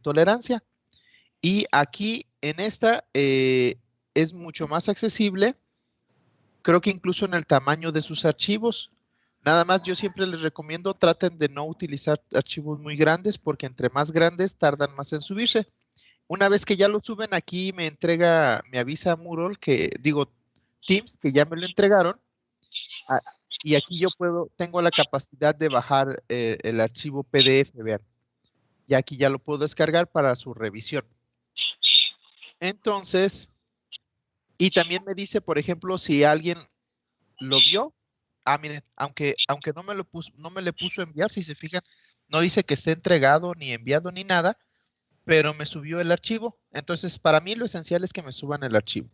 tolerancia. Y aquí en esta es mucho más accesible, creo que incluso en el tamaño de sus archivos. Nada más yo siempre les recomiendo traten de no utilizar archivos muy grandes porque entre más grandes tardan más en subirse. Una vez que ya lo suben aquí me avisa Moodle que, digo, Teams que ya me lo entregaron. Y aquí yo tengo la capacidad de bajar el archivo PDF, vean. Y aquí ya lo puedo descargar para su revisión. Entonces, y también me dice, por ejemplo, si alguien lo vio. Miren, aunque no me le puso enviar, si se fijan, no dice que esté entregado, ni enviado, ni nada, pero me subió el archivo. Entonces, para mí lo esencial es que me suban el archivo.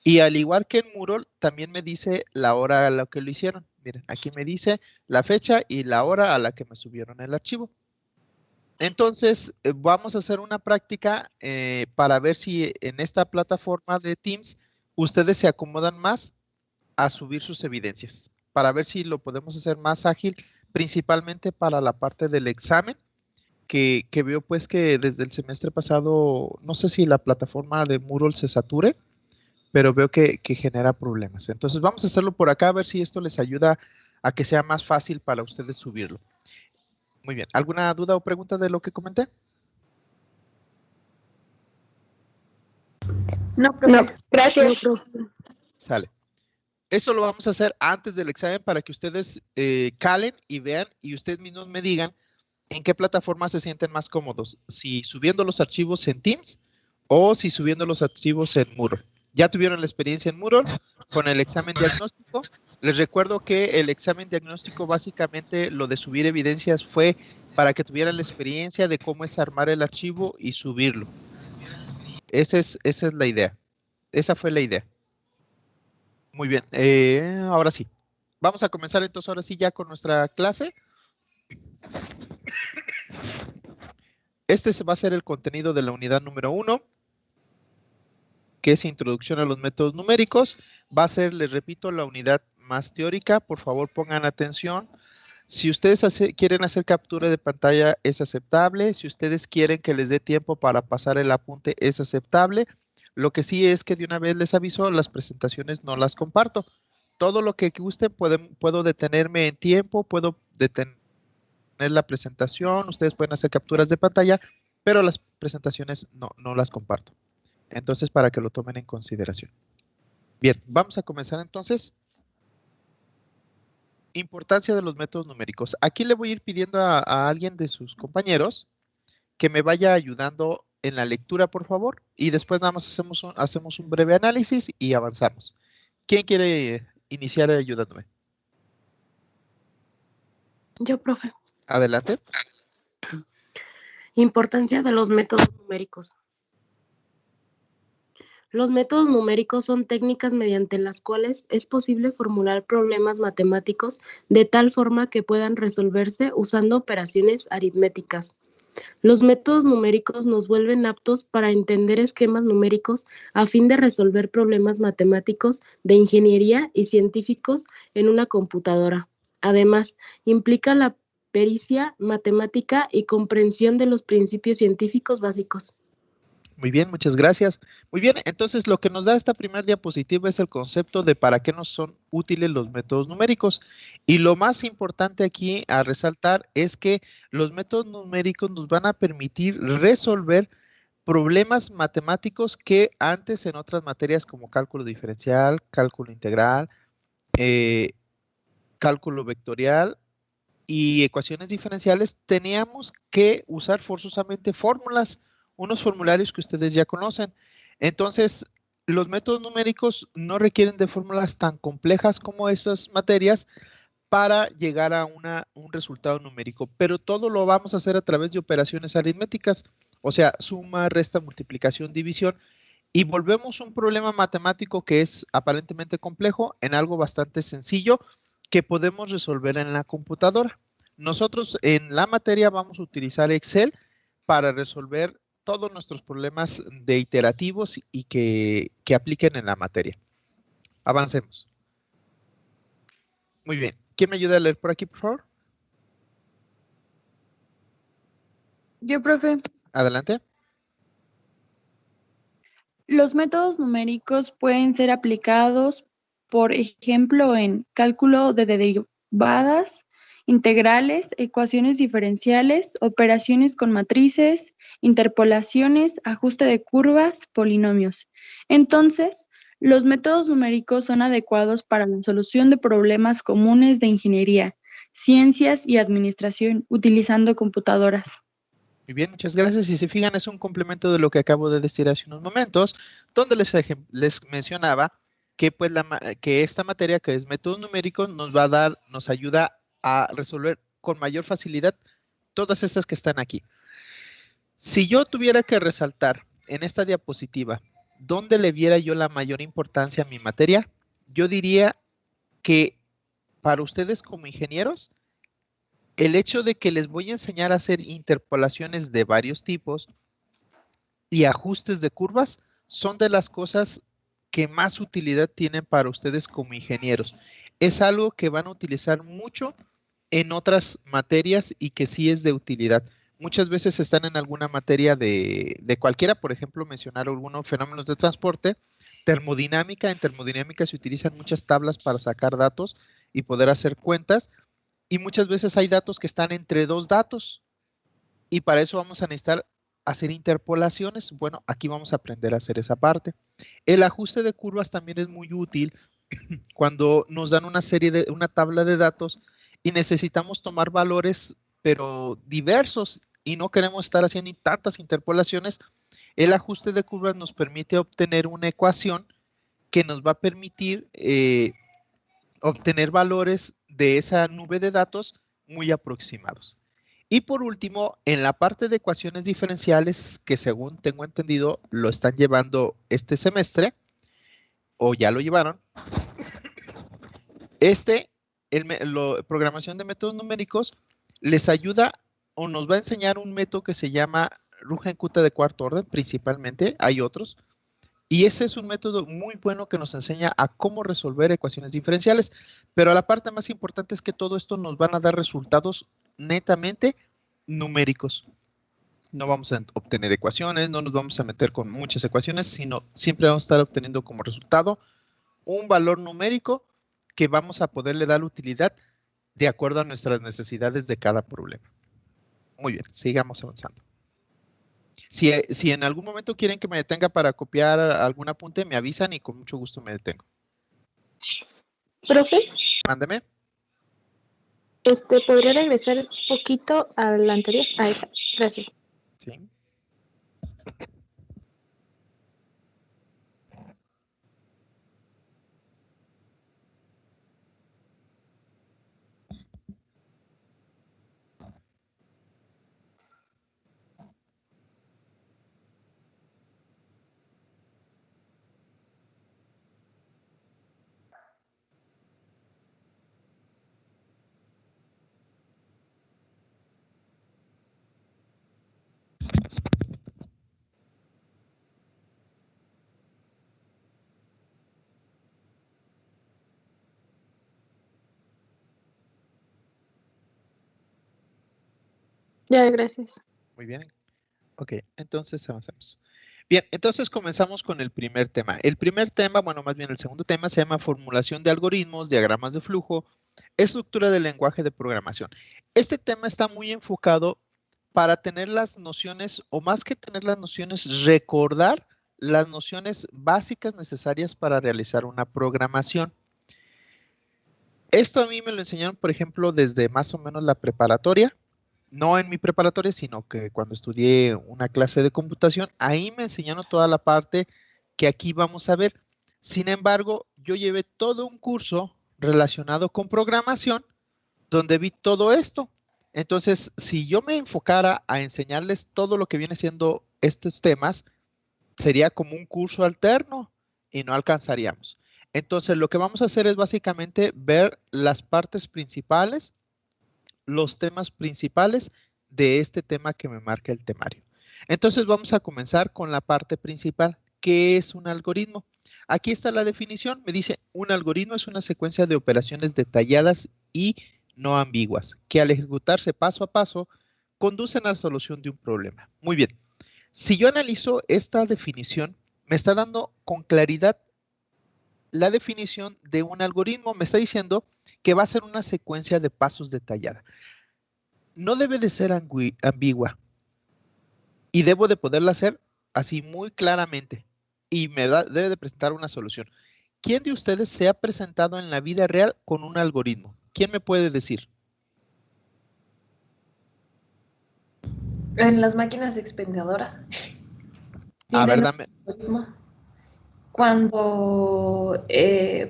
Y al igual que en Moodle, también me dice la hora a la que lo hicieron. Miren, aquí me dice la fecha y la hora a la que me subieron el archivo. Entonces, vamos a hacer una práctica para ver si en esta plataforma de Teams ustedes se acomodan más a subir sus evidencias, para ver si lo podemos hacer más ágil, principalmente para la parte del examen, que veo pues que desde el semestre pasado, no sé si la plataforma de Moodle se sature, pero veo que genera problemas. Entonces vamos a hacerlo por acá, a ver si esto les ayuda a que sea más fácil para ustedes subirlo. Muy bien, ¿alguna duda o pregunta de lo que comenté? No, profe. No, gracias. No, profe. Sale. Eso lo vamos a hacer antes del examen para que ustedes calen y vean y ustedes mismos me digan en qué plataforma se sienten más cómodos, si subiendo los archivos en Teams o si subiendo los archivos en Moodle. Ya tuvieron la experiencia en Moodle con el examen diagnóstico. Les recuerdo que el examen diagnóstico básicamente lo de subir evidencias fue para que tuvieran la experiencia de cómo es armar el archivo y subirlo. Esa es la idea. Esa fue la idea. Muy bien, ahora sí. Vamos a comenzar entonces ahora sí ya con nuestra clase. Este va a ser el contenido de la unidad número 1, que es Introducción a los métodos numéricos. Va a ser, les repito, la unidad más teórica. Por favor, pongan atención. Si ustedes quieren hacer captura de pantalla, es aceptable. Si ustedes quieren que les dé tiempo para pasar el apunte, es aceptable. Lo que sí es que de una vez les aviso, las presentaciones no las comparto. Todo lo que gusten, puedo detenerme en tiempo, puedo detener la presentación, ustedes pueden hacer capturas de pantalla, pero las presentaciones no las comparto. Entonces, para que lo tomen en consideración. Bien, vamos a comenzar entonces. Importancia de los métodos numéricos. Aquí le voy a ir pidiendo a alguien de sus compañeros que me vaya ayudando en la lectura, por favor, y después nada más hacemos un breve análisis y avanzamos. ¿Quién quiere iniciar ayudándome? Yo, profe. Adelante. Importancia de los métodos numéricos. Los métodos numéricos son técnicas mediante las cuales es posible formular problemas matemáticos de tal forma que puedan resolverse usando operaciones aritméticas. Los métodos numéricos nos vuelven aptos para entender esquemas numéricos a fin de resolver problemas matemáticos de ingeniería y científicos en una computadora. Además, implica la pericia matemática y comprensión de los principios científicos básicos. Muy bien, muchas gracias. Muy bien, entonces lo que nos da esta primera diapositiva es el concepto de para qué nos son útiles los métodos numéricos. Y lo más importante aquí a resaltar es que los métodos numéricos nos van a permitir resolver problemas matemáticos que antes en otras materias como cálculo diferencial, cálculo integral, cálculo vectorial y ecuaciones diferenciales teníamos que usar forzosamente fórmulas, unos formularios que ustedes ya conocen. Entonces, los métodos numéricos no requieren de fórmulas tan complejas como esas materias para llegar a un resultado numérico, pero todo lo vamos a hacer a través de operaciones aritméticas, o sea, suma, resta, multiplicación, división, y volvemos un problema matemático que es aparentemente complejo en algo bastante sencillo que podemos resolver en la computadora. Nosotros en la materia vamos a utilizar Excel para resolver todos nuestros problemas de iterativos y que apliquen en la materia. Avancemos. Muy bien. ¿Quién me ayuda a leer por aquí, por favor? Yo, profe. Adelante. Los métodos numéricos pueden ser aplicados, por ejemplo, en cálculo de derivadas, integrales, ecuaciones diferenciales, operaciones con matrices, interpolaciones, ajuste de curvas, polinomios. Entonces, los métodos numéricos son adecuados para la solución de problemas comunes de ingeniería, ciencias y administración utilizando computadoras. Muy bien, muchas gracias. Si se fijan, es un complemento de lo que acabo de decir hace unos momentos, donde les mencionaba que, pues, que esta materia, que es métodos numéricos, nos ayuda a resolver con mayor facilidad todas estas que están aquí. Si yo tuviera que resaltar en esta diapositiva dónde le viera yo la mayor importancia a mi materia, yo diría que para ustedes como ingenieros, el hecho de que les voy a enseñar a hacer interpolaciones de varios tipos y ajustes de curvas son de las cosas que más utilidad tienen para ustedes como ingenieros. Es algo que van a utilizar mucho en otras materias y que sí es de utilidad. Muchas veces están en alguna materia de cualquiera, por ejemplo, mencionar algunos fenómenos de transporte, termodinámica. En termodinámica se utilizan muchas tablas para sacar datos y poder hacer cuentas. Y muchas veces hay datos que están entre dos datos y para eso vamos a necesitar hacer interpolaciones. Bueno, aquí vamos a aprender a hacer esa parte. El ajuste de curvas también es muy útil cuando nos dan una tabla de datos y necesitamos tomar valores, pero diversos, y no queremos estar haciendo tantas interpolaciones. El ajuste de curvas nos permite obtener una ecuación que nos va a permitir obtener valores de esa nube de datos muy aproximados. Y por último, en la parte de ecuaciones diferenciales, que según tengo entendido lo están llevando este semestre, o ya lo llevaron, programación de métodos numéricos les ayuda o nos va a enseñar un método que se llama Runge-Kutta de cuarto orden, principalmente, hay otros. Y ese es un método muy bueno que nos enseña a cómo resolver ecuaciones diferenciales. Pero la parte más importante es que todo esto nos van a dar resultados netamente numéricos. No vamos a obtener ecuaciones, no nos vamos a meter con muchas ecuaciones, sino siempre vamos a estar obteniendo como resultado un valor numérico que vamos a poderle dar utilidad de acuerdo a nuestras necesidades de cada problema. Muy bien, sigamos avanzando. Si en algún momento quieren que me detenga para copiar algún apunte, me avisan y con mucho gusto me detengo. Profe, Mándeme. ¿podría regresar un poquito a la anterior? A esa. Gracias. Sí. Ya, gracias. Muy bien. Ok, entonces avanzamos. Bien, entonces comenzamos con el primer tema. El primer tema, bueno, más bien el segundo tema se llama formulación de algoritmos, diagramas de flujo, estructura del lenguaje de programación. Este tema está muy enfocado para tener las nociones, o más que tener las nociones, recordar las nociones básicas necesarias para realizar una programación. Esto a mí me lo enseñaron, por ejemplo, desde más o menos la preparatoria. No en mi preparatoria, sino que cuando estudié una clase de computación, ahí me enseñaron toda la parte que aquí vamos a ver. Sin embargo, yo llevé todo un curso relacionado con programación donde vi todo esto. Entonces, si yo me enfocara a enseñarles todo lo que viene siendo estos temas, sería como un curso alterno y no alcanzaríamos. Entonces, lo que vamos a hacer es básicamente ver las partes principales, los temas principales de este tema que me marca el temario. Entonces vamos a comenzar con la parte principal. ¿Qué es un algoritmo? Aquí está la definición. Me dice, un algoritmo es una secuencia de operaciones detalladas y no ambiguas, que al ejecutarse paso a paso, conducen a la solución de un problema. Muy bien. Si yo analizo esta definición, me está dando con claridad la definición de un algoritmo. Me está diciendo que va a ser una secuencia de pasos detallada. No debe de ser ambigua y debo de poderla hacer así muy claramente y debe de presentar una solución. ¿Quién de ustedes se ha presentado en la vida real con un algoritmo? ¿Quién me puede decir? En las máquinas expendedoras. A ver, dame. Cuando,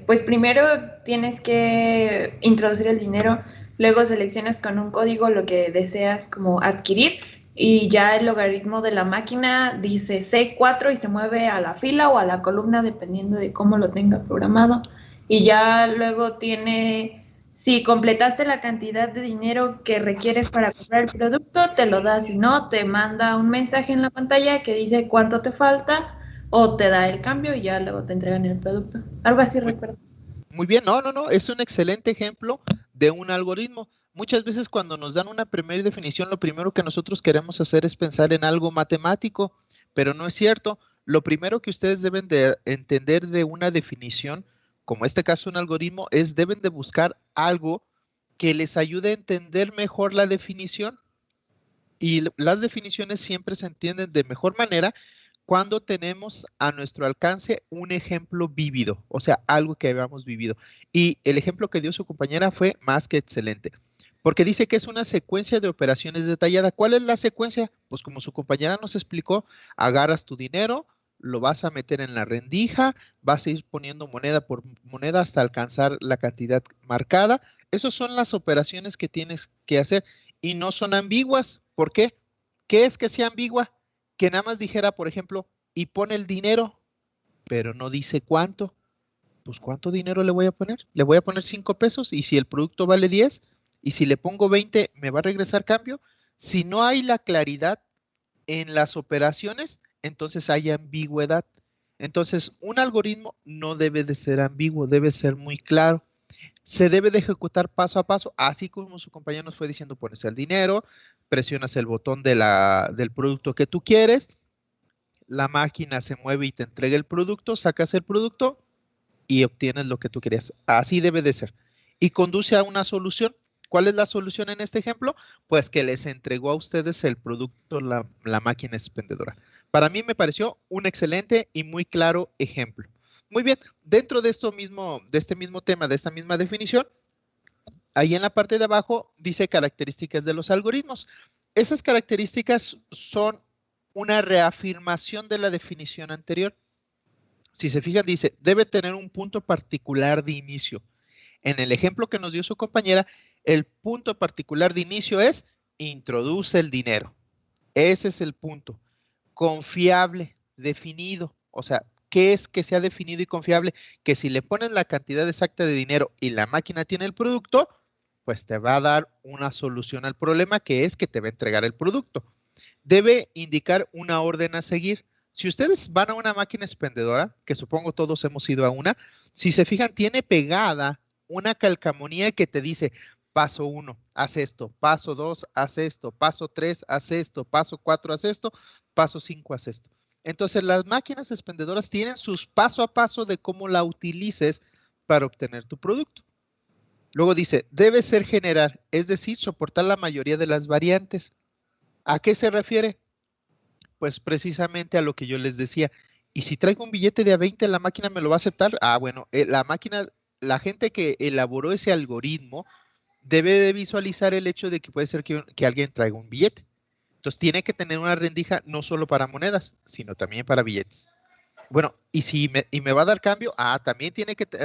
pues primero tienes que introducir el dinero, luego seleccionas con un código lo que deseas como adquirir y ya el logaritmo de la máquina dice C4 y se mueve a la fila o a la columna dependiendo de cómo lo tenga programado. Y ya luego tiene, si completaste la cantidad de dinero que requieres para comprar el producto, te lo da, si no, te manda un mensaje en la pantalla que dice cuánto te falta o te da el cambio y ya luego te entregan el producto. Algo así recuerdo. Muy bien, no, es un excelente ejemplo de un algoritmo. Muchas veces cuando nos dan una primera definición, lo primero que nosotros queremos hacer es pensar en algo matemático, pero no es cierto. Lo primero que ustedes deben de entender de una definición, como en este caso un algoritmo, es deben de buscar algo que les ayude a entender mejor la definición. Y las definiciones siempre se entienden de mejor manera cuando tenemos a nuestro alcance un ejemplo vívido, o sea, algo que habíamos vivido. Y el ejemplo que dio su compañera fue más que excelente, porque dice que es una secuencia de operaciones detallada. ¿Cuál es la secuencia? Pues como su compañera nos explicó, agarras tu dinero, lo vas a meter en la rendija, vas a ir poniendo moneda por moneda hasta alcanzar la cantidad marcada. Esas son las operaciones que tienes que hacer y no son ambiguas. ¿Por qué? ¿Qué es que sea ambigua? Que nada más dijera, por ejemplo, y pone el dinero, pero no dice cuánto. Pues ¿cuánto dinero le voy a poner? Le voy a poner 5 pesos y si el producto vale 10 y si le pongo 20, ¿me va a regresar cambio? Si no hay la claridad en las operaciones, entonces hay ambigüedad. Entonces, un algoritmo no debe de ser ambiguo, debe ser muy claro. Se debe de ejecutar paso a paso, así como su compañero nos fue diciendo, pones el dinero, presionas el botón del producto que tú quieres, la máquina se mueve y te entrega el producto, sacas el producto y obtienes lo que tú querías. Así debe de ser. Y conduce a una solución. ¿Cuál es la solución en este ejemplo? Pues que les entregó a ustedes el producto, la máquina expendedora. Para mí me pareció un excelente y muy claro ejemplo. Muy bien, dentro de este mismo tema, de esta misma definición, ahí en la parte de abajo dice características de los algoritmos. Esas características son una reafirmación de la definición anterior. Si se fijan, dice, debe tener un punto particular de inicio. En el ejemplo que nos dio su compañera, el punto particular de inicio es introduce el dinero. Ese es el punto. Confiable, definido. O sea, ¿qué es que sea definido y confiable? Que si le pones la cantidad exacta de dinero y la máquina tiene el producto, pues te va a dar una solución al problema, que es que te va a entregar el producto. Debe indicar una orden a seguir. Si ustedes van a una máquina expendedora, que supongo todos hemos ido a una, si se fijan, tiene pegada una calcamonía que te dice, paso 1, haz esto, paso 2, haz esto, paso 3, haz esto, paso 4, haz esto, paso 5, haz esto. Entonces, las máquinas expendedoras tienen sus paso a paso de cómo la utilices para obtener tu producto. Luego dice, debe ser general, es decir, soportar la mayoría de las variantes. ¿A qué se refiere? Pues precisamente a lo que yo les decía. Y si traigo un billete de A20, ¿la máquina me lo va a aceptar? Ah, bueno, la gente que elaboró ese algoritmo debe de visualizar el hecho de que puede ser que alguien traiga un billete. Entonces tiene que tener una rendija no solo para monedas, sino también para billetes. Bueno, y me va a dar cambio, también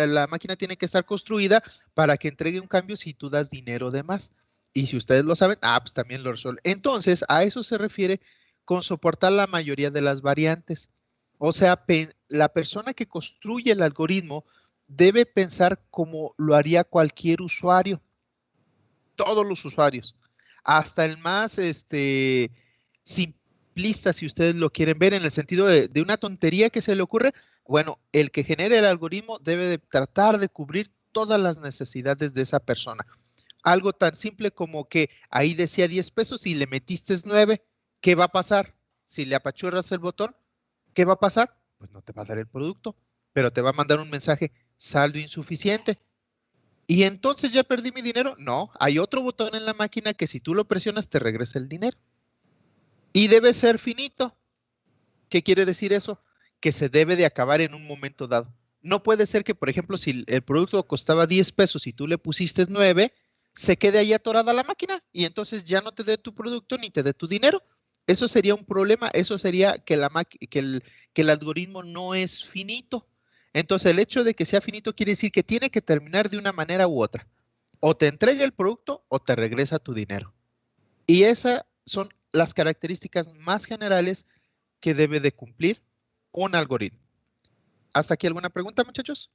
la máquina tiene que estar construida para que entregue un cambio si tú das dinero de más. Y si ustedes lo saben, pues también lo resuelve. Entonces, a eso se refiere con soportar la mayoría de las variantes. O sea, la persona que construye el algoritmo debe pensar como lo haría cualquier usuario. Todos los usuarios. Hasta el más simplista, si ustedes lo quieren ver, en el sentido de una tontería que se le ocurre. Bueno, el que genere el algoritmo debe de tratar de cubrir todas las necesidades de esa persona. Algo tan simple como que ahí decía 10 pesos y le metiste 9, ¿qué va a pasar? si le apachurras el botón, ¿qué va a pasar? Pues no te va a dar el producto, pero te va a mandar un mensaje, saldo insuficiente. ¿Y entonces ya perdí mi dinero? No, hay otro botón en la máquina que si tú lo presionas te regresa el dinero. Y debe ser finito. ¿Qué quiere decir eso? Que se debe de acabar en un momento dado. No puede ser que, por ejemplo, si el producto costaba 10 pesos y tú le pusiste 9, se quede ahí atorada la máquina y entonces ya no te dé tu producto ni te dé tu dinero. Eso sería un problema. Eso sería que el algoritmo no es finito. Entonces, el hecho de que sea finito quiere decir que tiene que terminar de una manera u otra. O te entrega el producto o te regresa tu dinero. Y esas son las características más generales que debe de cumplir un algoritmo. ¿Hasta aquí alguna pregunta, muchachos?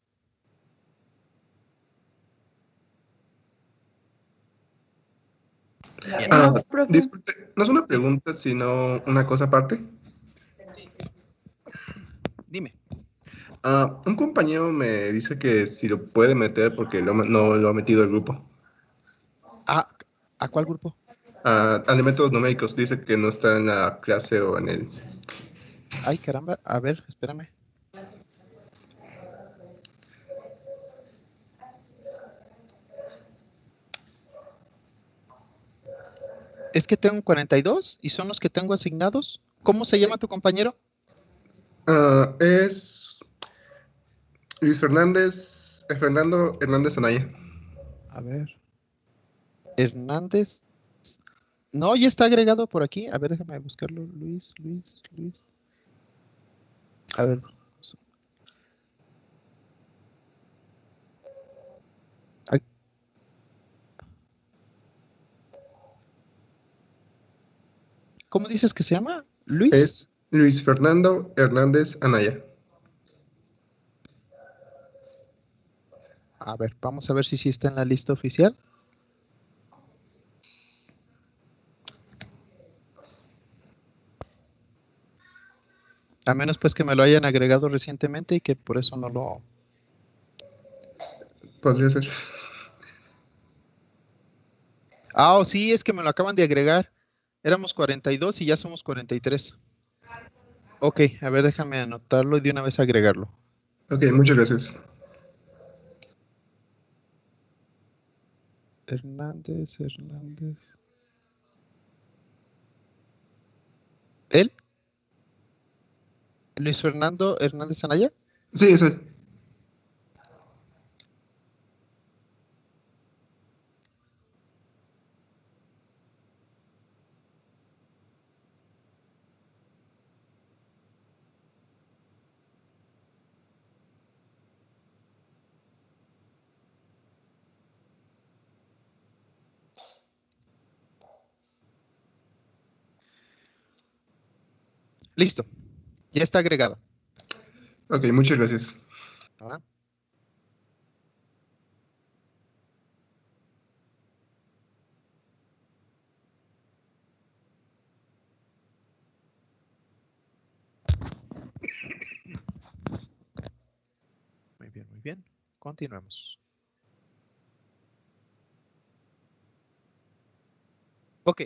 No, profe. Disculpe, no es una pregunta, sino una cosa aparte. Sí. Dime. Un compañero me dice que si lo puede meter porque no lo ha metido el grupo. ¿A cuál grupo? Al de métodos numéricos, dice que no está en la clase o en el... Ay, caramba. A ver, espérame. Es que tengo 42 y son los que tengo asignados. ¿Cómo se llama tu compañero? Es Luis Fernando Hernández Anaya. A ver. Hernández. No, ya está agregado por aquí. A ver, déjame buscarlo. Luis. A ver. Ay. ¿Cómo dices que se llama? Luis. Es Luis Fernando Hernández Anaya. A ver, vamos a ver si sí está en la lista oficial. A menos pues que me lo hayan agregado recientemente y que por eso no lo... Podría ser. Sí, es que me lo acaban de agregar. Éramos 42 y ya somos 43. Ok, a ver, déjame anotarlo y de una vez agregarlo. Ok, muchas gracias. Hernández. ¿Él? ¿Luis Fernando Hernández Anaya? Sí, ese. Listo, ya está agregado. Ok, muchas gracias. ¿Ah? Muy bien. Continuemos. Ok.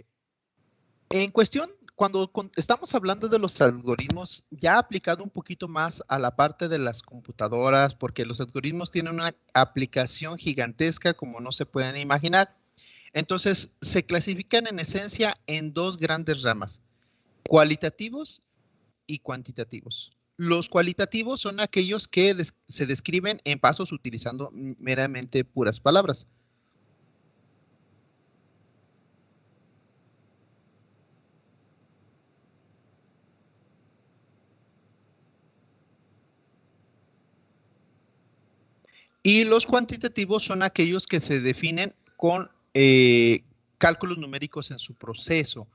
En cuestión, cuando estamos hablando de los algoritmos, ya aplicado un poquito más a la parte de las computadoras, porque los algoritmos tienen una aplicación gigantesca como no se pueden imaginar. Entonces, se clasifican en esencia en dos grandes ramas, cualitativos y cuantitativos. Los cualitativos son aquellos que se describen en pasos utilizando meramente puras palabras. Y los cuantitativos son aquellos que se definen con cálculos numéricos en su proceso.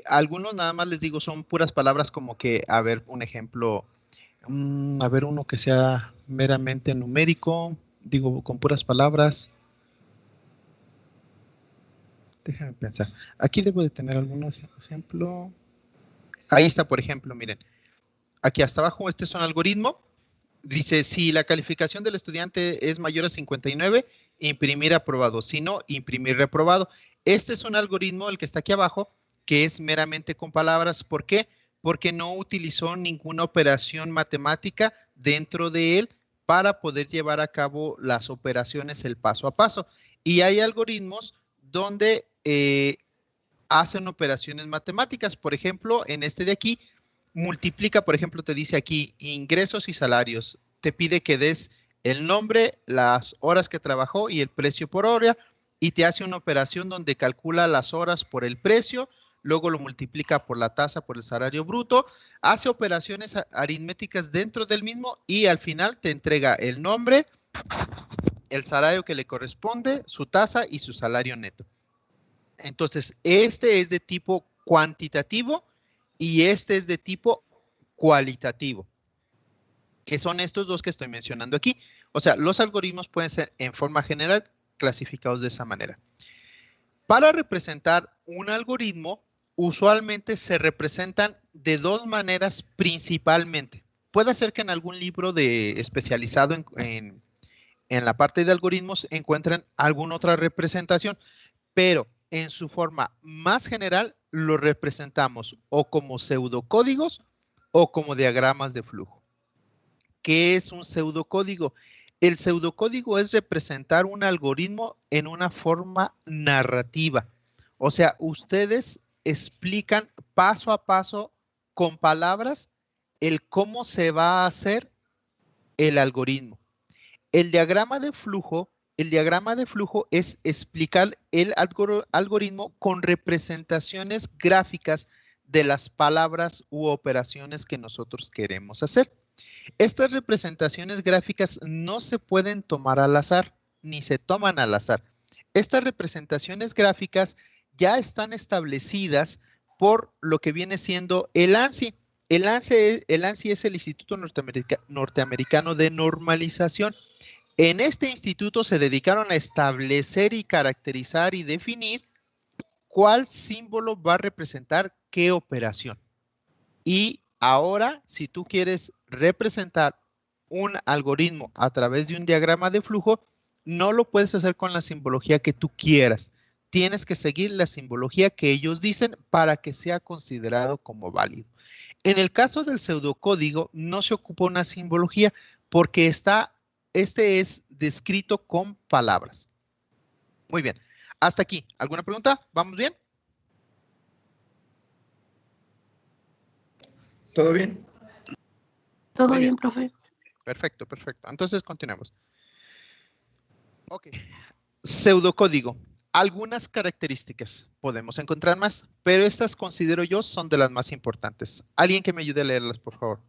Algunos nada más les digo son puras palabras como que, a ver, un ejemplo, a ver uno que sea meramente numérico, digo con puras palabras. Déjame pensar. Aquí debo de tener algún ejemplo. Ahí está, por ejemplo, miren. Aquí hasta abajo, este es un algoritmo. Dice, si la calificación del estudiante es mayor a 59, imprimir aprobado. Si no, imprimir reprobado. Este es un algoritmo, el que está aquí abajo, que es meramente con palabras. ¿Por qué? porque no utilizó ninguna operación matemática dentro de él para poder llevar a cabo las operaciones el paso a paso. Y hay algoritmos donde hacen operaciones matemáticas. Por ejemplo, en este de aquí, multiplica, por ejemplo, te dice aquí ingresos y salarios. Te pide que des el nombre, las horas que trabajó y el precio por hora, y te hace una operación donde calcula las horas por el precio, luego lo multiplica por la tasa por el salario bruto, hace operaciones aritméticas dentro del mismo y al final te entrega el nombre, el salario que le corresponde, su tasa y su salario neto. Entonces, este es de tipo cuantitativo y este es de tipo cualitativo, que son estos dos que estoy mencionando aquí. O sea, los algoritmos pueden ser en forma general clasificados de esa manera. Para representar un algoritmo, usualmente se representan de dos maneras principalmente. Puede ser que en algún libro especializado en la parte de algoritmos encuentren alguna otra representación, pero en su forma más general lo representamos o como pseudocódigos o como diagramas de flujo. ¿Qué es un pseudocódigo? El pseudocódigo es representar un algoritmo en una forma narrativa. O sea, ustedes explican paso a paso con palabras el cómo se va a hacer el algoritmo. El diagrama de flujo es explicar el algoritmo con representaciones gráficas de las palabras u operaciones que nosotros queremos hacer. Estas representaciones gráficas no se pueden tomar al azar, ni se toman al azar. Estas representaciones gráficas ya están establecidas por lo que viene siendo el ANSI. El ANSI es el Instituto Norteamericano de Normalización. En este instituto se dedicaron a establecer y caracterizar y definir cuál símbolo va a representar qué operación. Y ahora, si tú quieres representar un algoritmo a través de un diagrama de flujo, no lo puedes hacer con la simbología que tú quieras. Tienes que seguir la simbología que ellos dicen para que sea considerado como válido. En el caso del pseudocódigo, no se ocupa una simbología porque este es descrito con palabras. Muy bien. Hasta aquí. ¿Alguna pregunta? ¿Vamos bien? ¿Todo bien? Todo bien, profe. Perfecto, perfecto. Entonces, continuemos. Ok. Pseudocódigo. Algunas características. Podemos encontrar más, pero estas considero yo son de las más importantes. ¿Alguien que me ayude a leerlas, por favor?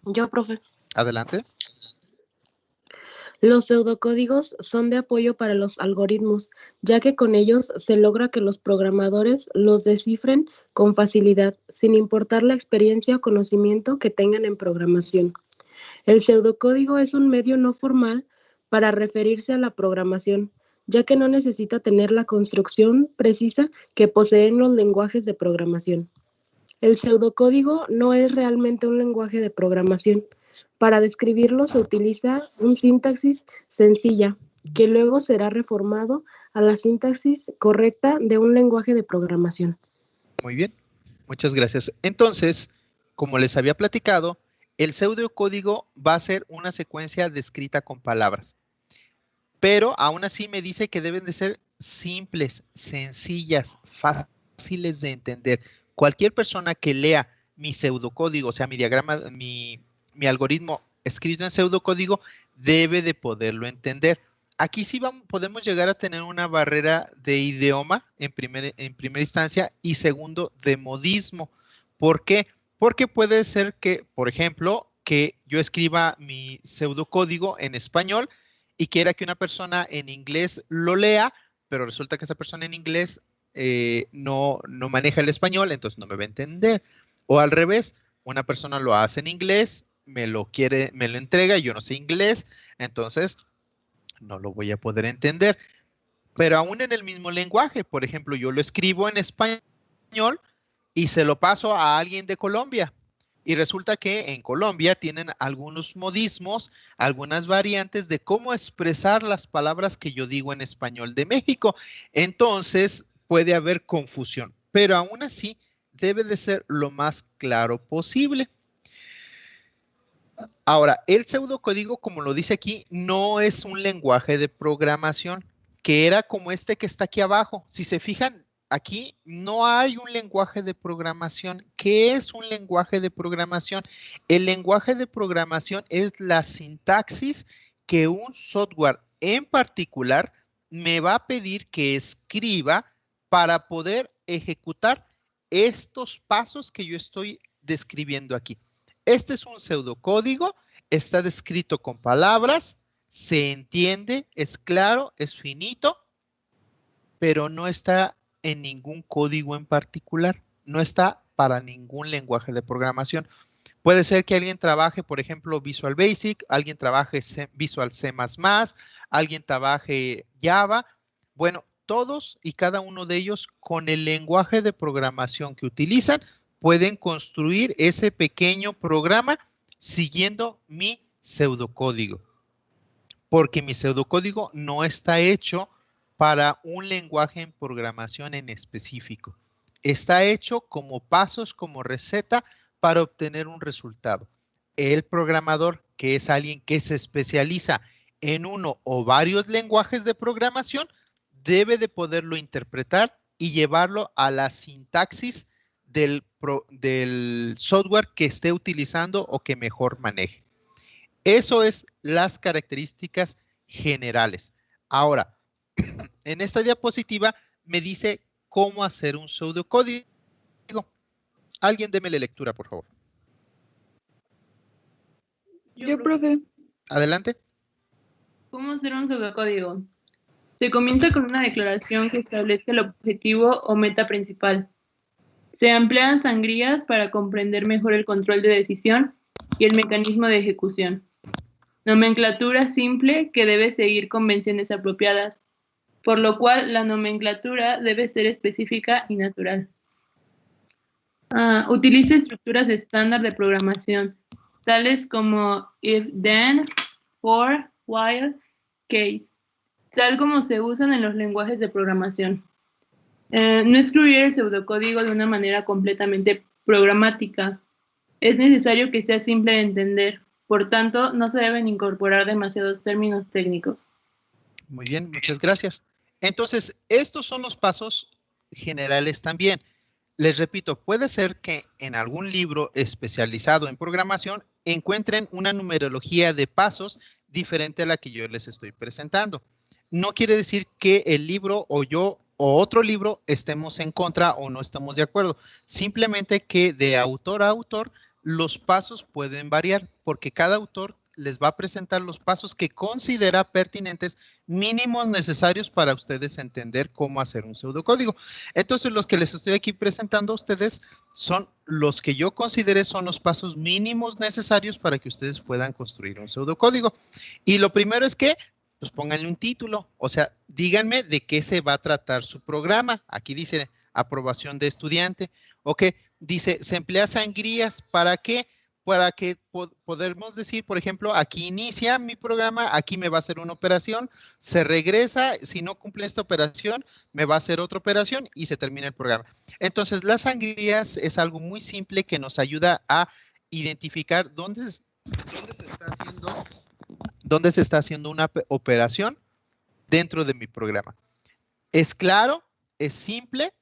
Yo, profe. Adelante. Los pseudocódigos son de apoyo para los algoritmos, ya que con ellos se logra que los programadores los descifren con facilidad, sin importar la experiencia o conocimiento que tengan en programación. El pseudocódigo es un medio no formal para referirse a la programación, ya que no necesita tener la construcción precisa que poseen los lenguajes de programación. El pseudocódigo no es realmente un lenguaje de programación. Para describirlo se utiliza un sintaxis sencilla, que luego será reformado a la sintaxis correcta de un lenguaje de programación. Muy bien, muchas gracias. Entonces, como les había platicado, el pseudocódigo va a ser una secuencia descrita con palabras. Pero aún así me dice que deben de ser simples, sencillas, fáciles de entender. Cualquier persona que lea mi pseudocódigo, o sea, mi diagrama, mi algoritmo escrito en pseudocódigo, debe de poderlo entender. Aquí sí podemos llegar a tener una barrera de idioma en primera instancia y segundo, de modismo. ¿Por qué? Porque puede ser que, por ejemplo, que yo escriba mi pseudocódigo en español y quiera que una persona en inglés lo lea, pero resulta que esa persona en inglés no maneja el español, entonces no me va a entender. O al revés, una persona lo hace en inglés, me lo entrega y yo no sé inglés, entonces no lo voy a poder entender. Pero aún en el mismo lenguaje, por ejemplo, yo lo escribo en español y se lo paso a alguien de Colombia. Y resulta que en Colombia tienen algunos modismos, algunas variantes de cómo expresar las palabras que yo digo en español de México. Entonces puede haber confusión, pero aún así debe de ser lo más claro posible. Ahora, el pseudocódigo, como lo dice aquí, no es un lenguaje de programación, que era como este que está aquí abajo. Si se fijan, aquí no hay un lenguaje de programación. ¿Qué es un lenguaje de programación? El lenguaje de programación es la sintaxis que un software en particular me va a pedir que escriba para poder ejecutar estos pasos que yo estoy describiendo aquí. Este es un pseudocódigo, está descrito con palabras, se entiende, es claro, es finito, pero no está en ningún código en particular, no está para ningún lenguaje de programación. Puede ser que alguien trabaje, por ejemplo, Visual Basic, alguien trabaje Visual C++, alguien trabaje Java. Bueno, todos y cada uno de ellos con el lenguaje de programación que utilizan pueden construir ese pequeño programa siguiendo mi pseudocódigo. Porque mi pseudocódigo no está hecho para un lenguaje en programación en específico. Está hecho como pasos, como receta para obtener un resultado. El programador, que es alguien que se especializa en uno o varios lenguajes de programación, debe de poderlo interpretar y llevarlo a la sintaxis del software que esté utilizando o que mejor maneje. Eso es las características generales. Ahora, en esta diapositiva me dice cómo hacer un pseudocódigo. Alguien démele lectura, por favor. Yo, profe. Adelante. ¿Cómo hacer un pseudocódigo? Se comienza con una declaración que establezca el objetivo o meta principal. Se emplean sangrías para comprender mejor el control de decisión y el mecanismo de ejecución. Nomenclatura simple que debe seguir convenciones apropiadas, por lo cual la nomenclatura debe ser específica y natural. Utiliza estructuras estándar de programación, tales como if, then, for, while, case, tal como se usan en los lenguajes de programación. No escribir el pseudocódigo de una manera completamente programática. Es necesario que sea simple de entender. Por tanto, no se deben incorporar demasiados términos técnicos. Muy bien, muchas gracias. Entonces, estos son los pasos generales también. Les repito, puede ser que en algún libro especializado en programación encuentren una numerología de pasos diferente a la que yo les estoy presentando. No quiere decir que el libro o yo o otro libro estemos en contra o no estamos de acuerdo. Simplemente que de autor a autor los pasos pueden variar porque cada autor les va a presentar los pasos que considera pertinentes, mínimos necesarios para ustedes entender cómo hacer un pseudocódigo. Entonces, los que les estoy aquí presentando a ustedes son los que yo consideré son los pasos mínimos necesarios para que ustedes puedan construir un pseudocódigo. Y lo primero es que, pues pónganle un título, o sea, díganme de qué se va a tratar su programa. Aquí dice aprobación de estudiante. Ok, dice, se emplea sangrías, ¿para qué? Para que podamos decir, por ejemplo, aquí inicia mi programa, aquí me va a hacer una operación, se regresa, si no cumple esta operación, me va a hacer otra operación y se termina el programa. Entonces, las sangrías es algo muy simple que nos ayuda a identificar dónde se está haciendo una operación dentro de mi programa. Es claro, es simple.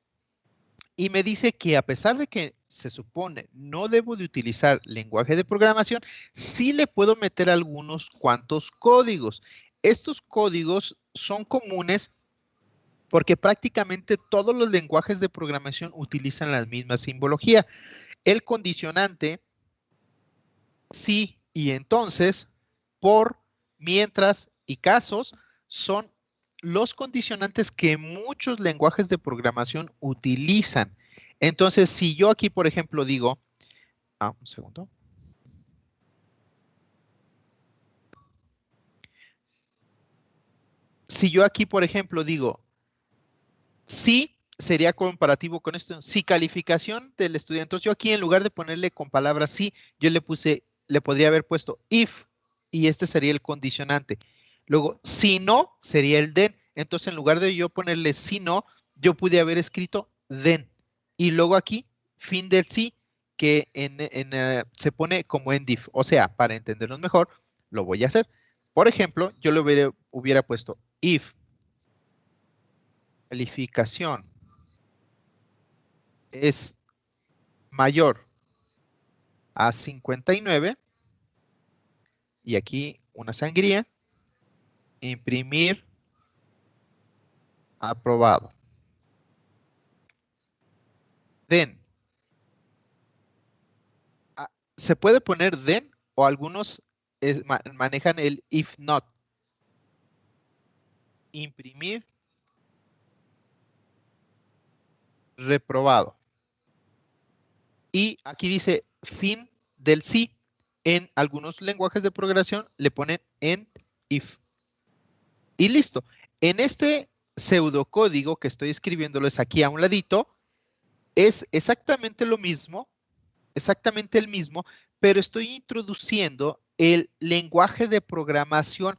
Y me dice que a pesar de que se supone no debo de utilizar lenguaje de programación, sí le puedo meter algunos cuantos códigos. Estos códigos son comunes porque prácticamente todos los lenguajes de programación utilizan la misma simbología. El condicionante, sí y entonces, por, mientras y casos son los condicionantes que muchos lenguajes de programación utilizan. Entonces, si yo aquí, por ejemplo, digo, un segundo. Si yo aquí, por ejemplo, digo, sí, sería comparativo con esto. Si calificación del estudiante, entonces yo aquí en lugar de ponerle con palabras sí, yo le podría haber puesto if, y este sería el condicionante. Luego, si no, sería el then. Entonces, en lugar de yo ponerle si no, yo pude haber escrito then. Y luego aquí, fin del sí, que se pone como end if. O sea, para entendernos mejor, lo voy a hacer. Por ejemplo, yo le hubiera puesto if calificación es mayor a 59, y aquí una sangría, imprimir aprobado. Then. Se puede poner then, o algunos manejan el if not. Imprimir reprobado. Y aquí dice fin del sí. En algunos lenguajes de programación le ponen end if. Y listo. En este pseudocódigo que estoy escribiéndoles aquí a un ladito, es exactamente lo mismo, exactamente el mismo, pero estoy introduciendo el lenguaje de programación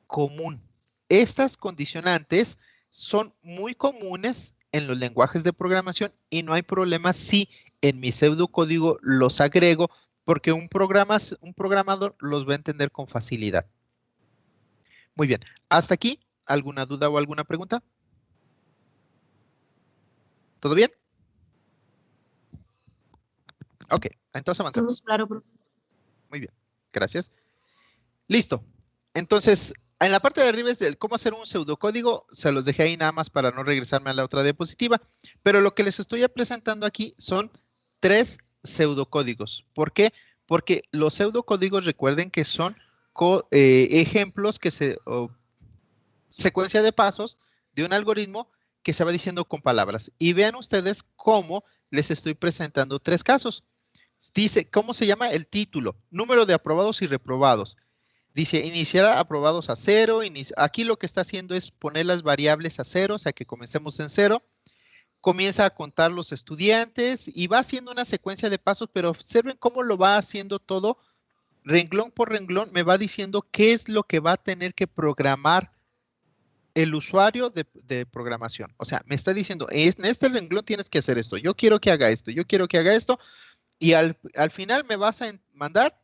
común. Estas condicionantes son muy comunes en los lenguajes de programación y no hay problema si en mi pseudocódigo los agrego, porque un programador los va a entender con facilidad. Muy bien. ¿Hasta aquí? ¿Alguna duda o alguna pregunta? ¿Todo bien? Ok, entonces avanzamos. Todo claro, profe. Muy bien, gracias. Listo. Entonces, en la parte de arriba es cómo hacer un pseudocódigo. Se los dejé ahí nada más para no regresarme a la otra diapositiva. Pero lo que les estoy presentando aquí son 3 pseudocódigos. ¿Por qué? Porque los pseudocódigos, recuerden que son ejemplos secuencia de pasos de un algoritmo que se va diciendo con palabras. Y vean ustedes cómo les estoy presentando 3 casos. Dice, ¿cómo se llama? El título, número de aprobados y reprobados. Dice, iniciar aprobados a 0. Aquí lo que está haciendo es poner las variables a 0, o sea que comencemos en 0. Comienza a contar los estudiantes y va haciendo una secuencia de pasos, pero observen cómo lo va haciendo todo. Renglón por renglón me va diciendo qué es lo que va a tener que programar el usuario de programación. O sea, me está diciendo, en este renglón tienes que hacer esto. Yo quiero que haga esto. Yo quiero que haga esto. Y al final me vas a mandar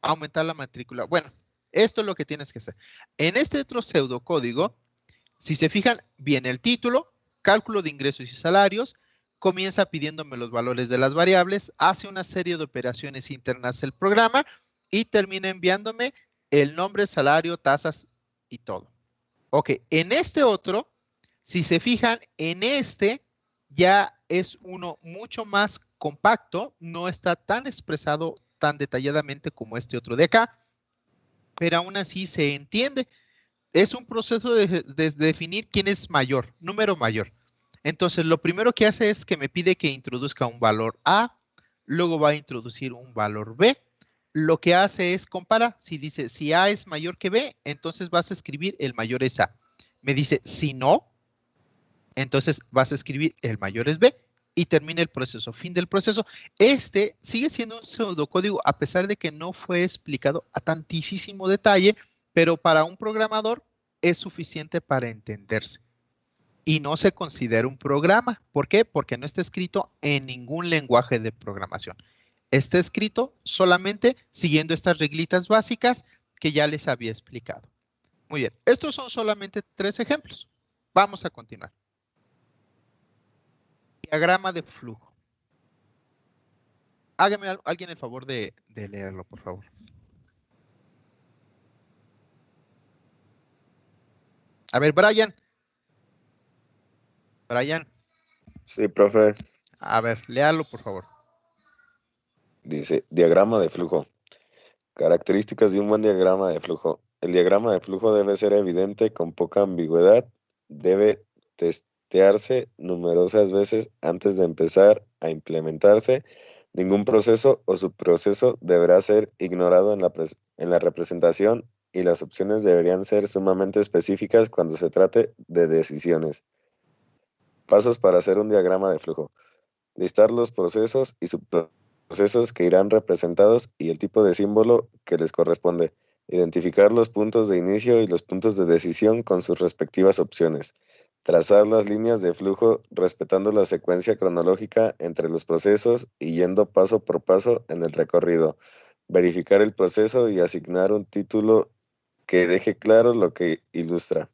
a aumentar la matrícula. Bueno, esto es lo que tienes que hacer. En este otro pseudocódigo, si se fijan, viene el título, cálculo de ingresos y salarios, comienza pidiéndome los valores de las variables, hace una serie de operaciones internas del programa y termina enviándome el nombre, salario, tasas y todo. Ok, en este otro, si se fijan, en este ya es uno mucho más compacto, no está tan expresado tan detalladamente como este otro de acá, pero aún así se entiende. Es un proceso de definir quién es mayor, número mayor. Entonces, lo primero que hace es que me pide que introduzca un valor A, luego va a introducir un valor B. Lo que hace es compara, si dice si A es mayor que B, entonces vas a escribir el mayor es A. Me dice si no, entonces vas a escribir el mayor es B y termina el proceso, fin del proceso. Este sigue siendo un pseudocódigo a pesar de que no fue explicado a tantísimo detalle, pero para un programador es suficiente para entenderse. Y no se considera un programa. ¿Por qué? Porque no está escrito en ningún lenguaje de programación. Está escrito solamente siguiendo estas reglitas básicas que ya les había explicado. Muy bien, estos son solamente 3 ejemplos. Vamos a continuar. Diagrama de flujo. Hágame alguien el favor de leerlo, por favor. A ver, Brian. Brian. Sí, profe. A ver, léalo, por favor. Dice, diagrama de flujo. Características de un buen diagrama de flujo. El diagrama de flujo debe ser evidente, con poca ambigüedad. Debe testearse numerosas veces antes de empezar a implementarse. Ningún proceso o subproceso deberá ser ignorado en la representación y las opciones deberían ser sumamente específicas cuando se trate de decisiones. Pasos para hacer un diagrama de flujo. Listar los procesos y subprocesos que irán representados y el tipo de símbolo que les corresponde. Identificar los puntos de inicio y los puntos de decisión con sus respectivas opciones. Trazar las líneas de flujo respetando la secuencia cronológica entre los procesos y yendo paso por paso en el recorrido. Verificar el proceso y asignar un título que deje claro lo que ilustra.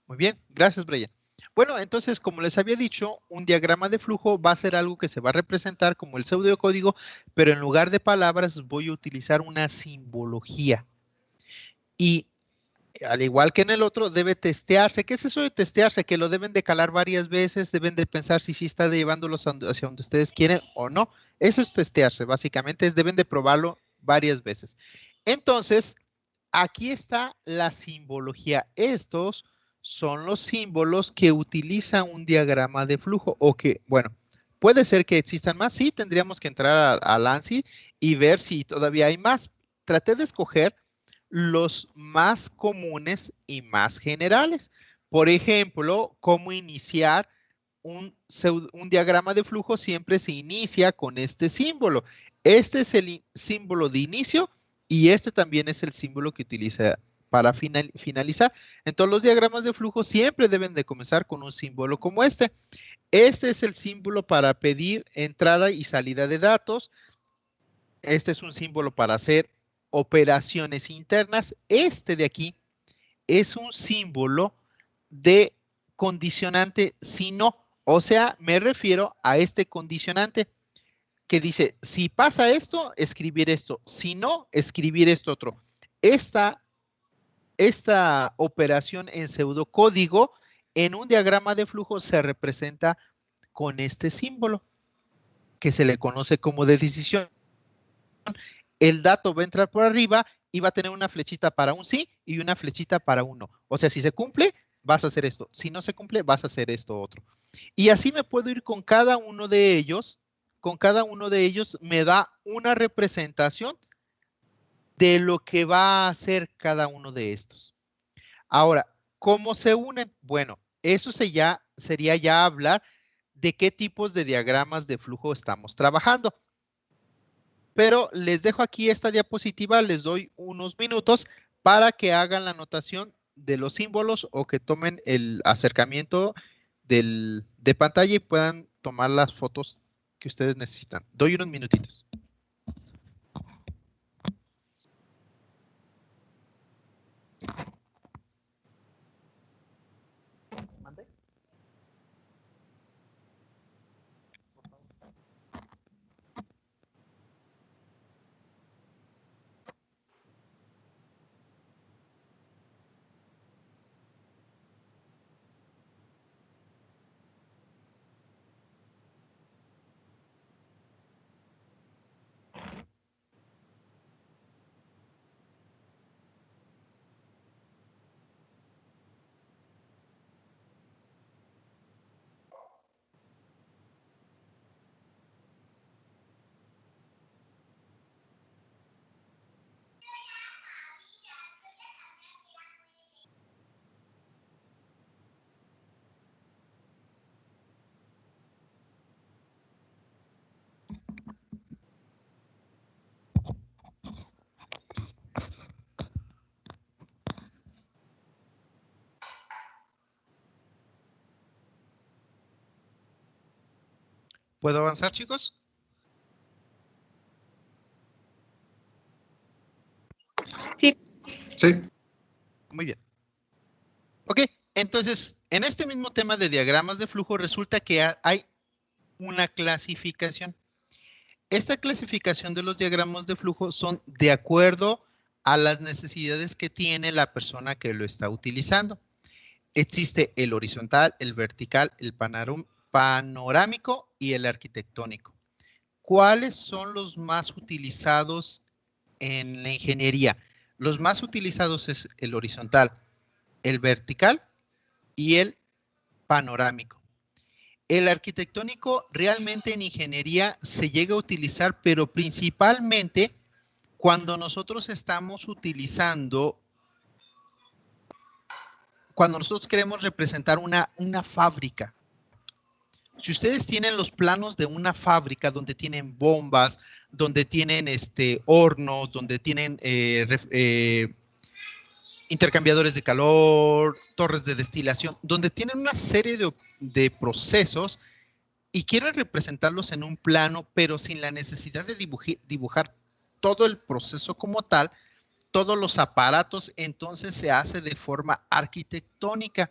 Muy bien, gracias, Brian. Bueno, entonces, como les había dicho, un diagrama de flujo va a ser algo que se va a representar como el pseudocódigo, pero en lugar de palabras voy a utilizar una simbología. Y al igual que en el otro, debe testearse. ¿Qué es eso de testearse? Que lo deben de calar varias veces, deben de pensar si sí está llevándolos hacia donde ustedes quieren o no. Eso es testearse, básicamente, deben de probarlo varias veces. Entonces, aquí está la simbología. Estos son los símbolos que utiliza un diagrama de flujo o que, bueno, puede ser que existan más. Sí, tendríamos que entrar al ANSI y ver si todavía hay más. Traté de escoger los más comunes y más generales. Por ejemplo, cómo iniciar un diagrama de flujo siempre se inicia con este símbolo. Este es el símbolo de inicio y este también es el símbolo que utiliza para finalizar. En todos los diagramas de flujo siempre deben de comenzar con un símbolo como este. Este es el símbolo para pedir entrada y salida de datos. Este es un símbolo para hacer operaciones internas. Este de aquí es un símbolo de condicionante si no. O sea, me refiero a este condicionante que dice, si pasa esto, escribir esto. Si no, escribir esto otro. Esta operación en pseudocódigo en un diagrama de flujo se representa con este símbolo que se le conoce como de decisión. El dato va a entrar por arriba y va a tener una flechita para un sí y una flechita para un no. O sea, si se cumple, vas a hacer esto. Si no se cumple, vas a hacer esto otro. Y así me puedo ir con cada uno de ellos. Con cada uno de ellos me da una representación de lo que va a hacer cada uno de estos. Ahora, ¿cómo se unen? Bueno, eso sería ya hablar de qué tipos de diagramas de flujo estamos trabajando. Pero les dejo aquí esta diapositiva, les doy unos minutos para que hagan la anotación de los símbolos o que tomen el acercamiento de pantalla y puedan tomar las fotos que ustedes necesitan. Doy unos minutitos. ¿Puedo avanzar, chicos? Sí. Sí. Muy bien. Ok, entonces, en este mismo tema de diagramas de flujo resulta que hay una clasificación. Esta clasificación de los diagramas de flujo son de acuerdo a las necesidades que tiene la persona que lo está utilizando. Existe el horizontal, el vertical, el panorámico y el arquitectónico. ¿Cuáles son los más utilizados en la ingeniería? Los más utilizados es el horizontal, el vertical y el panorámico. El arquitectónico realmente en ingeniería se llega a utilizar, pero principalmente cuando nosotros estamos utilizando, cuando nosotros queremos representar una fábrica Si ustedes tienen los planos de una fábrica donde tienen bombas, donde tienen hornos, donde tienen intercambiadores de calor, torres de destilación, donde tienen una serie de procesos y quieren representarlos en un plano, pero sin la necesidad de dibujar todo el proceso como tal, todos los aparatos, entonces se hace de forma arquitectónica.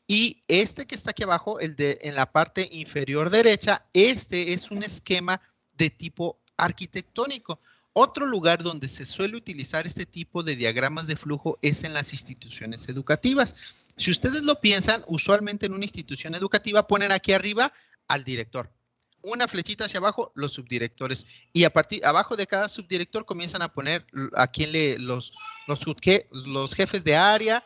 Y que está aquí abajo, en la parte inferior derecha, es un esquema de tipo arquitectónico. Otro lugar donde se suele utilizar este tipo de diagramas de flujo es en las instituciones educativas. Si ustedes lo piensan, usualmente en una institución educativa ponen aquí arriba al director. Una flechita hacia abajo, los subdirectores. Y abajo de cada subdirector comienzan a poner a quién los jefes de área,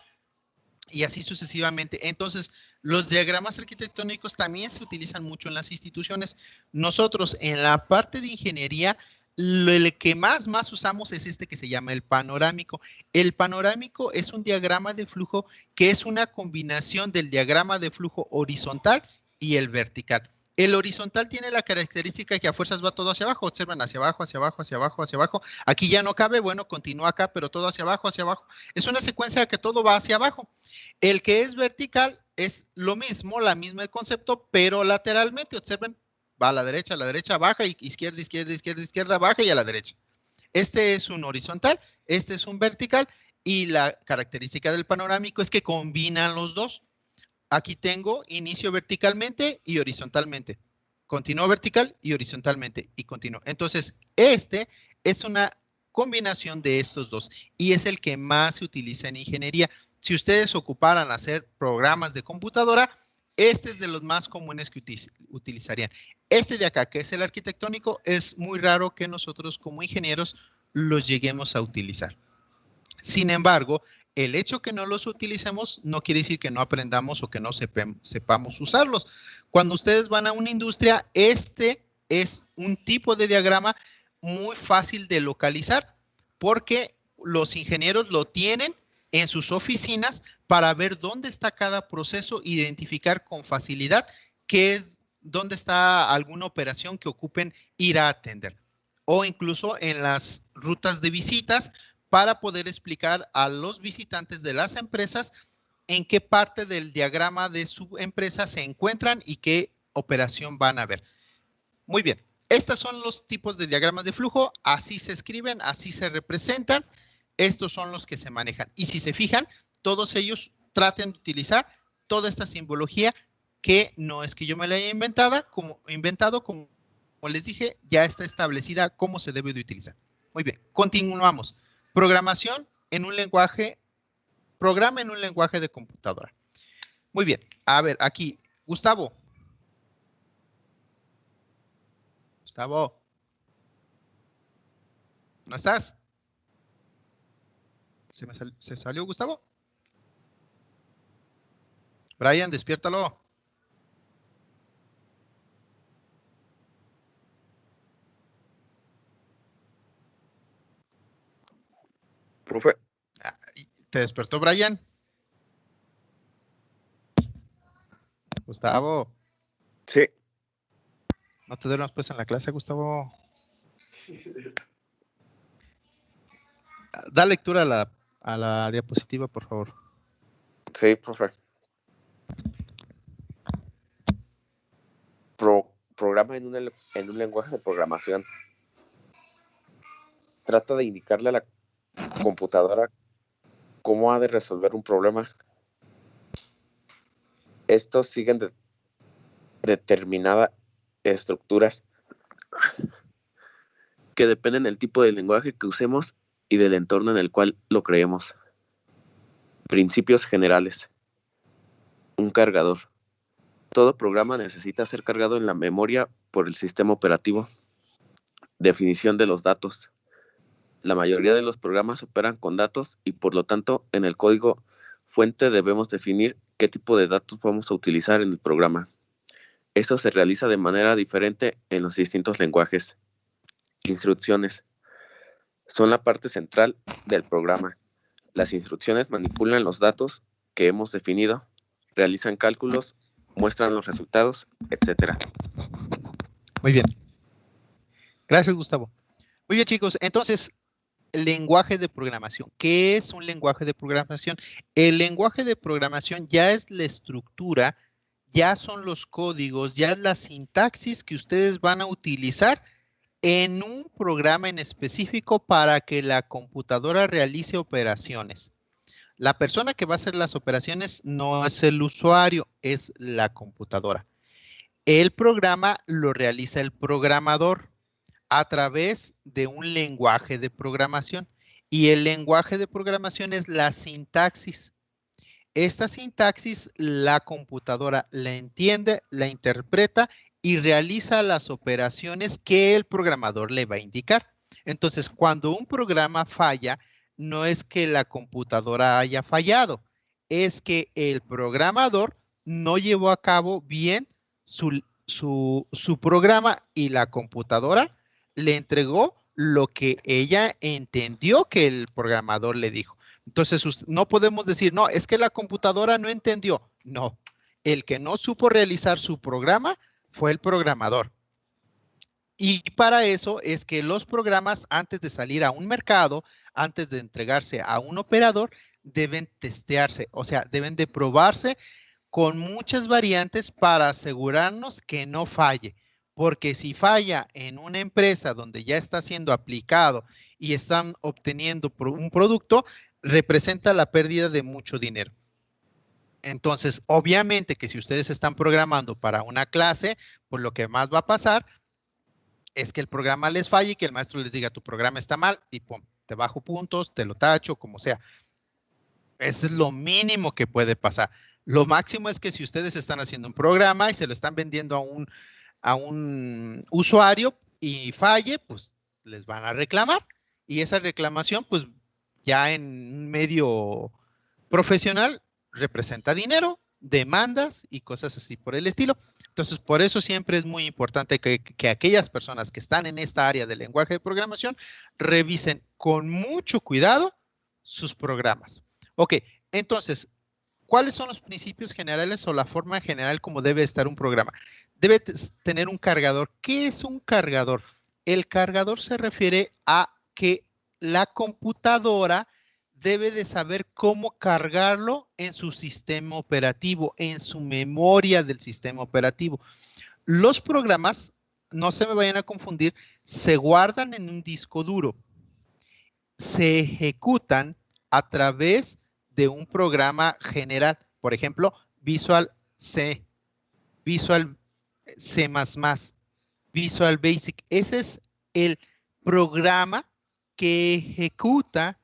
y así sucesivamente. Entonces, los diagramas arquitectónicos también se utilizan mucho en las instituciones. Nosotros, en la parte de ingeniería, el que más usamos es que se llama el panorámico. El panorámico es un diagrama de flujo que es una combinación del diagrama de flujo horizontal y el vertical. El horizontal tiene la característica que a fuerzas va todo hacia abajo. Observan hacia abajo, hacia abajo, hacia abajo, hacia abajo. Aquí ya no cabe, bueno, continúa acá, pero todo hacia abajo, hacia abajo. Es una secuencia que todo va hacia abajo. El que es vertical es lo mismo, la misma el concepto, pero lateralmente. Observen, va a la derecha, baja, y izquierda, izquierda, izquierda, izquierda, baja y a la derecha. Este es un horizontal, este es un vertical, y la característica del panorámico es que combinan los dos. Aquí tengo inicio verticalmente y horizontalmente. Continúo vertical y horizontalmente y continúo. Entonces, es una combinación de estos dos y es el que más se utiliza en ingeniería. Si ustedes ocuparan hacer programas de computadora, este es de los más comunes que utilizarían. Este de acá, que es el arquitectónico, es muy raro que nosotros como ingenieros los lleguemos a utilizar. Sin embargo, el hecho que no los utilicemos no quiere decir que no aprendamos o que no sepamos usarlos. Cuando ustedes van a una industria, este es un tipo de diagrama muy fácil de localizar porque los ingenieros lo tienen en sus oficinas para ver dónde está cada proceso, identificar con facilidad dónde está alguna operación que ocupen ir a atender. O incluso en las rutas de visitas, para poder explicar a los visitantes de las empresas en qué parte del diagrama de su empresa se encuentran y qué operación van a ver. Muy bien, estos son los tipos de diagramas de flujo, así se escriben, así se representan, estos son los que se manejan. Y si se fijan, todos ellos traten de utilizar toda esta simbología que no es que yo me la haya inventado, como les dije, ya está establecida cómo se debe de utilizar. Muy bien, continuamos. Programación en un lenguaje, programa en un lenguaje de computadora. Muy bien, a ver, aquí, Gustavo. Gustavo. ¿No estás? ¿Se salió Gustavo? Brian, despiértalo. Profe. ¿Te despertó Brian? Gustavo. Sí. ¿No te duermas pues en la clase, Gustavo? Da lectura a la diapositiva, por favor. Sí, profe. Programa en un lenguaje de programación. Trata de indicarle a la computadora cómo ha de resolver un problema. Estos siguen determinadas estructuras que dependen del tipo de lenguaje que usemos y del entorno en el cual lo creemos. Principios generales. Un cargador. Todo programa necesita ser cargado en la memoria por el sistema operativo. Definición de los datos. La mayoría de los programas operan con datos y por lo tanto en el código fuente debemos definir qué tipo de datos vamos a utilizar en el programa. Esto se realiza de manera diferente en los distintos lenguajes. Instrucciones. Son la parte central del programa. Las instrucciones manipulan los datos que hemos definido, realizan cálculos muestran los resultados, etc. Muy bien. Gracias, Gustavo. Muy bien, chicos. Entonces, lenguaje de programación. ¿Qué es un lenguaje de programación? El lenguaje de programación ya es la estructura, ya son los códigos, ya es la sintaxis que ustedes van a utilizar en un programa en específico para que la computadora realice operaciones. La persona que va a hacer las operaciones no es el usuario, es la computadora. El programa lo realiza el programador a través de un lenguaje de programación. Y el lenguaje de programación es la sintaxis. Esta sintaxis la computadora la entiende, la interpreta y realiza las operaciones que el programador le va a indicar. Entonces, cuando un programa falla, no es que la computadora haya fallado, es que el programador no llevó a cabo bien su programa y la computadora le entregó lo que ella entendió que el programador le dijo. Entonces, no podemos decir, no, es que la computadora no entendió. No, el que no supo realizar su programa fue el programador. Y para eso es que los programas, antes de salir a un mercado, antes de entregarse a un operador, deben testearse, o sea, deben de probarse con muchas variantes para asegurarnos que no falle. Porque si falla en una empresa donde ya está siendo aplicado y están obteniendo un producto, representa la pérdida de mucho dinero. Entonces, obviamente que si ustedes están programando para una clase, pues lo que más va a pasar es que el programa les falle y que el maestro les diga, tu programa está mal y pum, te bajo puntos, te lo tacho, como sea. Eso es lo mínimo que puede pasar. Lo máximo es que si ustedes están haciendo un programa y se lo están vendiendo a un usuario y falle, pues les van a reclamar. Y esa reclamación, pues ya en un medio profesional, representa dinero, demandas y cosas así por el estilo. Entonces, por eso siempre es muy importante que aquellas personas que están en esta área del lenguaje de programación revisen con mucho cuidado sus programas. Ok, entonces, ¿cuáles son los principios generales o la forma general como debe estar un programa? Debe tener un cargador. ¿Qué es un cargador? El cargador se refiere a que la computadora debe de saber cómo cargarlo en su sistema operativo, en su memoria del sistema operativo. Los programas, no se me vayan a confundir, se guardan en un disco duro. Se ejecutan a través de un programa general. Por ejemplo, Visual C, Visual C++, Visual Basic. Ese es el programa que ejecuta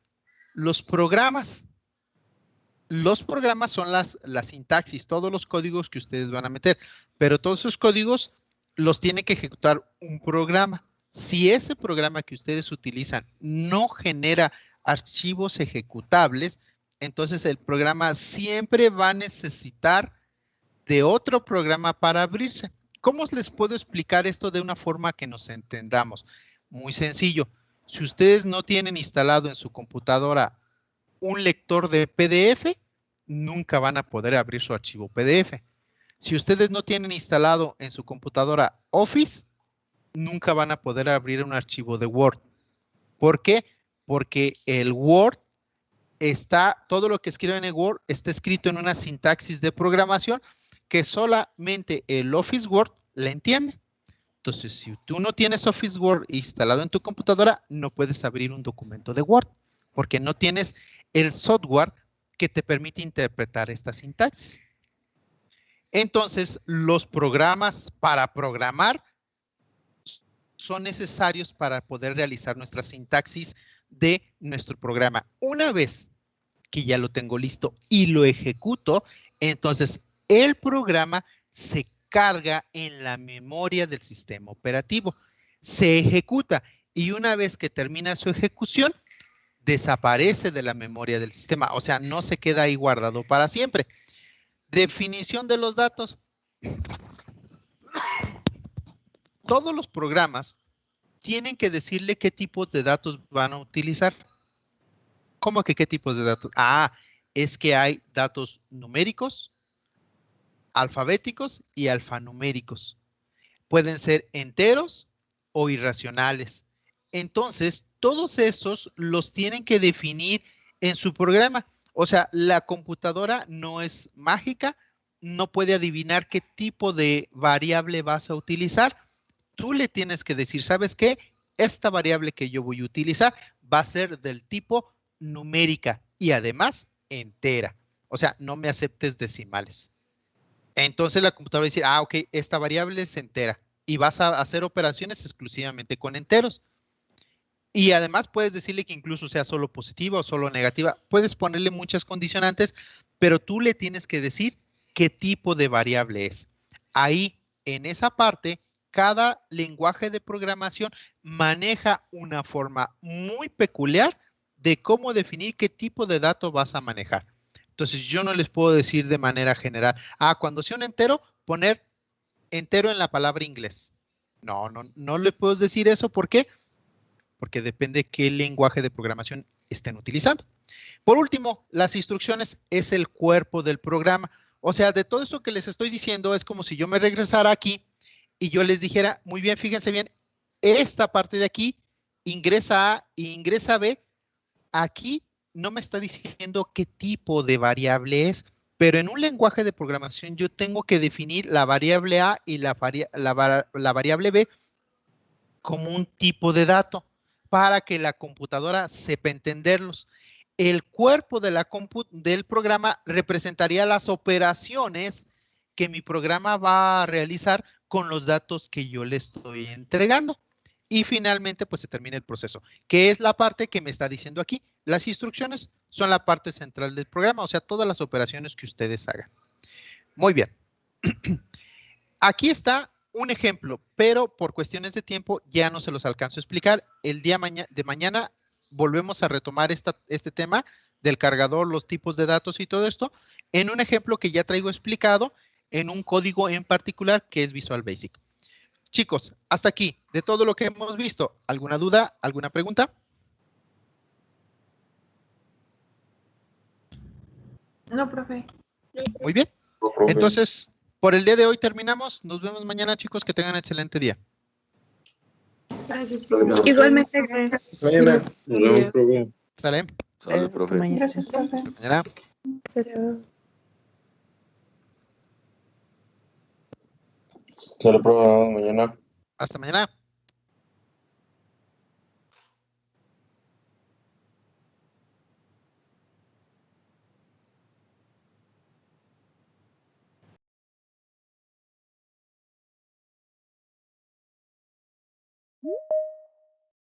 los programas. Los programas son las sintaxis, todos los códigos que ustedes van a meter, pero todos esos códigos los tiene que ejecutar un programa. Si ese programa que ustedes utilizan no genera archivos ejecutables, entonces el programa siempre va a necesitar de otro programa para abrirse. ¿Cómo les puedo explicar esto de una forma que nos entendamos? Muy sencillo. Si ustedes no tienen instalado en su computadora un lector de PDF, nunca van a poder abrir su archivo PDF. Si ustedes no tienen instalado en su computadora Office, nunca van a poder abrir un archivo de Word. ¿Por qué? Porque el Word todo lo que escriben en el Word está escrito en una sintaxis de programación que solamente el Office Word la entiende. Entonces, si tú no tienes Office Word instalado en tu computadora, no puedes abrir un documento de Word, porque no tienes el software que te permite interpretar esta sintaxis. Entonces, los programas para programar son necesarios para poder realizar nuestra sintaxis de nuestro programa. Una vez que ya lo tengo listo y lo ejecuto, entonces el programa se carga en la memoria del sistema operativo. Se ejecuta y una vez que termina su ejecución, desaparece de la memoria del sistema. O sea, no se queda ahí guardado para siempre. Definición de los datos. Todos los programas tienen que decirle qué tipos de datos van a utilizar. ¿Cómo que qué tipos de datos? Ah, es que hay datos numéricos, alfabéticos y alfanuméricos. Pueden ser enteros o irracionales. Entonces, todos estos los tienen que definir en su programa. O sea, la computadora no es mágica, no puede adivinar qué tipo de variable vas a utilizar. Tú le tienes que decir, ¿sabes qué? Esta variable que yo voy a utilizar va a ser del tipo numérica y además entera. O sea, no me aceptes decimales. Entonces la computadora va a decir, ah, ok, esta variable es entera y vas a hacer operaciones exclusivamente con enteros. Y además puedes decirle que incluso sea solo positiva o solo negativa. Puedes ponerle muchas condicionantes, pero tú le tienes que decir qué tipo de variable es. Ahí, en esa parte, cada lenguaje de programación maneja una forma muy peculiar de cómo definir qué tipo de dato vas a manejar. Entonces, yo no les puedo decir de manera general, cuando sea un entero, poner entero en la palabra inglés. No le puedo decir eso. ¿Por qué? Porque depende qué lenguaje de programación estén utilizando. Por último, las instrucciones es el cuerpo del programa. O sea, de todo esto que les estoy diciendo, es como si yo me regresara aquí y yo les dijera, muy bien, fíjense bien, esta parte de aquí, ingresa A e ingresa B, aquí no me está diciendo qué tipo de variable es, pero en un lenguaje de programación yo tengo que definir la variable A y la variable B como un tipo de dato para que la computadora sepa entenderlos. El cuerpo de del programa representaría las operaciones que mi programa va a realizar con los datos que yo le estoy entregando. Y finalmente, pues se termina el proceso, que es la parte que me está diciendo aquí. Las instrucciones son la parte central del programa, o sea, todas las operaciones que ustedes hagan. Muy bien. Aquí está un ejemplo, pero por cuestiones de tiempo ya no se los alcanzo a explicar. El día de mañana volvemos a retomar este tema del cargador, los tipos de datos y todo esto, en un ejemplo que ya traigo explicado en un código en particular que es Visual Basic. Chicos, hasta aquí, de todo lo que hemos visto, ¿alguna duda, alguna pregunta? No, profe. Muy bien. Entonces, por el día de hoy terminamos. Nos vemos mañana, chicos. Que tengan excelente día. Gracias, profe. Igualmente, profe. Hasta mañana. Nos vemos, profe. Sale. Sale, profe. Gracias, profe. Hasta mañana. Pero... Sale, profe, mañana. Hasta mañana.